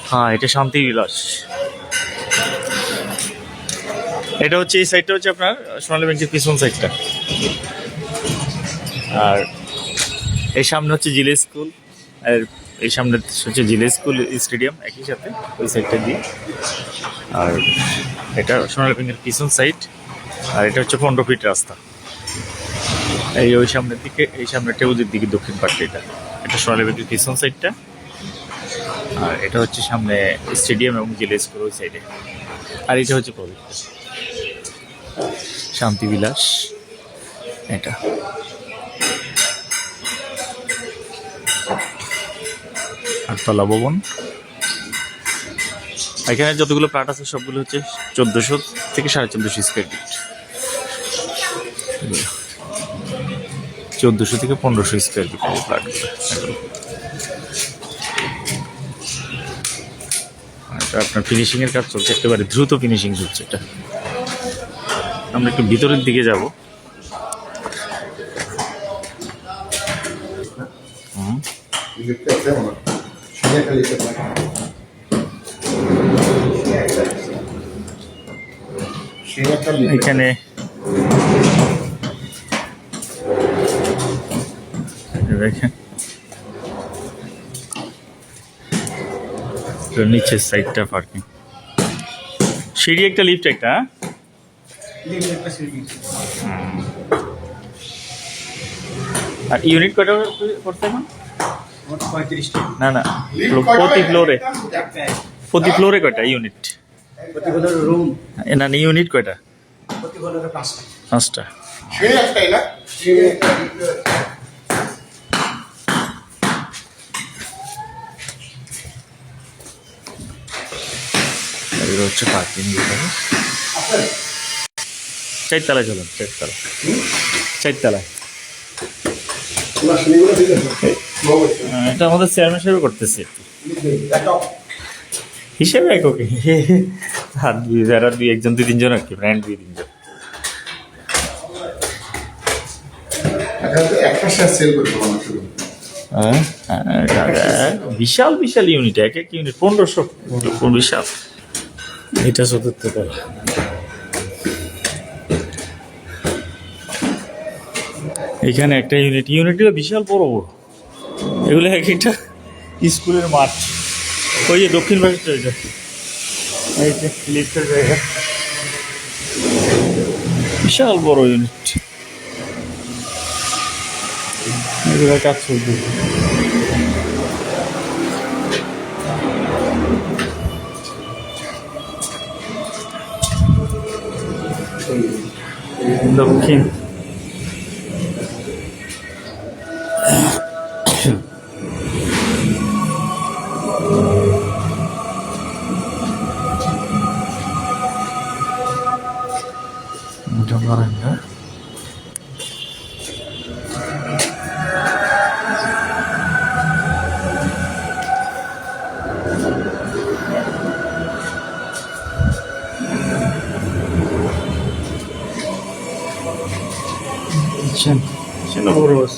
হ্যাঁ, এটা শান্তি বিলাস। এটা হচ্ছে এই সাইডটা হচ্ছে আপনার সোনালী ব্যাংকের পিছন সাইডটা। আর এই সামনে হচ্ছে জিলে স্কুল, আর এই সামনে হচ্ছে জিলে স্কুল স্টেডিয়াম একই সাথে ওই সাইডটা দিয়ে। আর এটা সোনালী ব্যাংকের পিছন সাইড। আর এটা হচ্ছে 15 ফিট রাস্তা। এই ওই সামনের দিকে, এই সামনের টেবুলের দিকে দক্ষিণ পাশে এটা। এটা সোনালী ব্যাংকের পিছন সাইডটা। আর এটা হচ্ছে সামনে স্টেডিয়াম এবং জিলে স্কুল ওই সাইডে। আর এটা হচ্ছে পবিত্র শান্তি বিলাস। এটা আটতলা ভবন। এখানে যতগুলো প্লাট আছে সবগুলো হচ্ছে 1400 থেকে 1450 স্কোয়ার ফিট। 1400 থেকে 1500 স্কোয়ার ফিট প্লাটগুলো। আপনার ফিনিশিং এর কাজ চলছে, একেবারে দ্রুত ফিনিশিং চলছে এটা। আমরা একটু ভিতরের দিকে যাব। এখানে দেখেন নিচের সাইডটা পার্কিং, সিঁড়ি একটা, লিফট একটা। আর ইউনিট কয়টা করতে এখন? না না, প্রতি ফ্লোরে কয়টা ইউনিট? না ইউনিট কয়টা? 5টা। এগুলো হচ্ছে পার্কিং। 4তলায় চলুন, 4তলায়। এটা আমাদের চেয়ারম্যান সাহেব করতেছে হিসেবে এককে, আর যারা একজন 2-3 জন আর কি, ব্র্যান্ড 2-3 জন। বিশাল বিশাল ইউনিট, এক এক ইউনিট 1500, বিশাল। এটা 74তলা। এখানে একটা ইউনিটগুলো বিশাল বড় বড়, এগুলো এক একটা স্কুলের মাঠ। ওই যে দক্ষিণ পাশে এই যে লিফটের জায়গা, বিশাল বড় ইউনিট। এগুলো কাজ চলবে। দক্ষিণ বারান্দা। Sen vururuz.